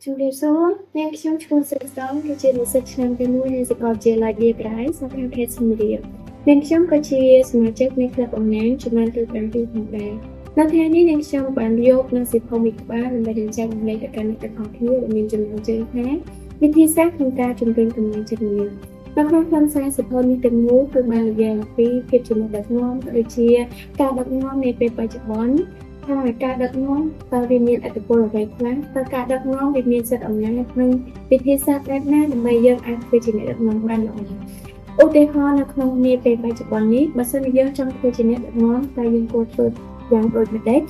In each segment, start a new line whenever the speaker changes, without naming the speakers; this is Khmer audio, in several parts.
ជំរាបសួរអ្នកខ្ញុំឈ្មោះសុខសំគឺជានិស្សិតឆ្នាំទី1នៃសាកលវិទ្យាល័យ DPRI សាខាខេត្តសៀមរាបអ្នកខ្ញុំក៏ជាសមាជិកនៃក្លឹបអំណាចចំនួន7ផងដែរនៅថ្ងៃនេះអ្នកខ្ញុំបានយកនៅសៀវភៅមួយក្បាលដើម្បីបញ្ជាក់អំណាចទៅកាន់អ្នកទាំងអស់គ្នាដែលមានចំណូលជើងថាវិធីសាស្ត្រក្នុងការជំរុញកំណើនចិត្តមនុស្សនៅក្នុងខ្លឹមសារសៀវភៅនេះទាំងមូលគឺបាននិយាយអំពីភាពជាអ្នកដឹកនាំក៏ដូចជាការដឹកនាំនៃពេលបច្ចុប្បន្នហើយការដឹកនាំតើវាមានឥទ្ធិពលអ្វីខ្លះតើការដឹកនាំវាមានសិទ្ធិអំណាចនិងវិធីសាស្ត្របែបណាដើម្បីយើងអាចធ្វើជាអ្នកដឹកនាំបានល្អឧទាហរណ៍នៅក្នុងនាពេលបច្ចុប្បន្ននេះបើសិនជាយើងចង់ធ្វើជាអ្នកដឹកនាំតើយើងគួរធ្វើយ៉ាងដូចម្តេច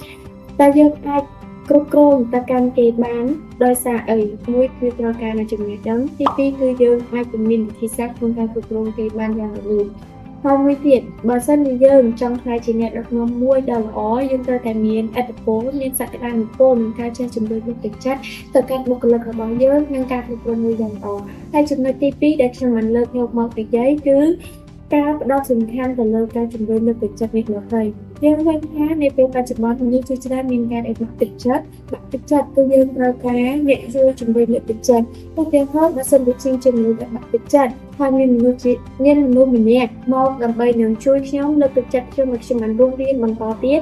តើយើងអាចគ្រប់គ្រងទៅកាន់គេបានដោយសារអីមួយគឺត្រូវការនៅចំណេះដឹងទីពីរគឺយើងអាចមានវិធីសាស្ត្រក្នុងការគ្រប់គ្រងគេបានយ៉ាងរលូនហើយមួយទៀតបើសិនជាយើងចង់ខ្លាចជាអ្នកដឹកនាំមួយដ៏ល្អយើងត្រូវតែមានឥទ្ធិពលមានសក្តានុពលនិងការចេះជំរុញទឹកចិត្តទៅកាន់បុគ្គលិករបស់យើងនិងការគ្រប់គ្រងមួយយ៉ាងល្អហើយចំណុចទី2ដែលខ្ញុំបានលើកយកមកនិយាយគឺការផ្ដោតសំខាន់ទៅលើការជំរុញទឹកចិត្តនេះនោះហើយយើងឃើញថានៅពេលបច្ចុប្បន្នមនុស្សជាច្រើនមានការបាក់ទឹកចិត្តគឺយើងត្រូវការអ្នកជួយជំរុញទឹកចិត្តឧទាហរណ៍បើសិនជាជាមនុស្សដែលបាក់ទឹកចិត្តហើយមានមនុស្សម្នាក់មកដើម្បីនឹងជួយខ្ញុំលើកទឹកចិត្តខ្ញុំឲ្យខ្ញុំបានរស់រានបន្តទៀត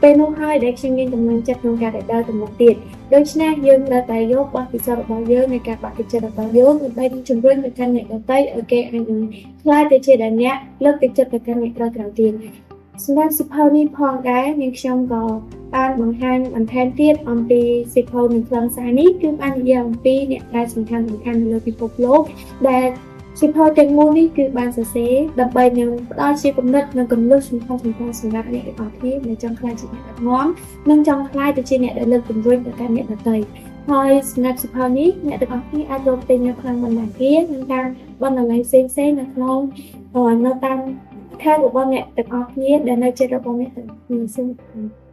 ពេលនោះហើយដែលខ្ញុំមានកម្លាំងចិត្តក្នុងការដើរទៅមុខទៀតដូច្នេះយើងត្រូវតែយកបទពិសោធន៍របស់យើងនៃការបាក់ទឹកចិត្តរបស់យើងដើម្បីជំរុញទៅកាន់អ្នកដទៃឲ្យគេអាចនឹងខ្លាចទៅជាអ្នកលើកទឹកចិត្តទៅកាន់អ្នកក្រោយទៀតសម្រាប់សិភៅនេះផងដែរនាងខ្ញុំក៏បានបង្ហាញបន្ថែមទៀតអំពីសិភៅនៅខ្លឹមសារនេះគឺបាននិយាយអំពីអ្នកដែលសំខាន់នៅលើពិភពលោកដែលសិភៅទាំងមូលនេះគឺបានសរសេរដើម្បីនឹងផ្ដល់ជាគំនិតនិងគន្លឹះសំខាន់សម្រាប់អ្នកទាំងអស់គ្នាដែលចង់ខ្លាចជាអ្នកដឹកនាំនិងចង់ខ្លាចទៅជាអ្នកដែលលើកជំរុញទៅកាន់អ្នកដទៃហើយសម្រាប់សិភៅនេះអ្នកទាំងអស់គ្នាអាចរកទិញនៅក្នុងបណ្ណាគារនិងតាមបណ្ណាល័យផ្សេងៗនៅក្នុងនៅតាមខេត្តរបស់អ្នកទាំងអស់គ្នាដែលនៅជិតរបស់អ្នកទាំងអស់គ្នា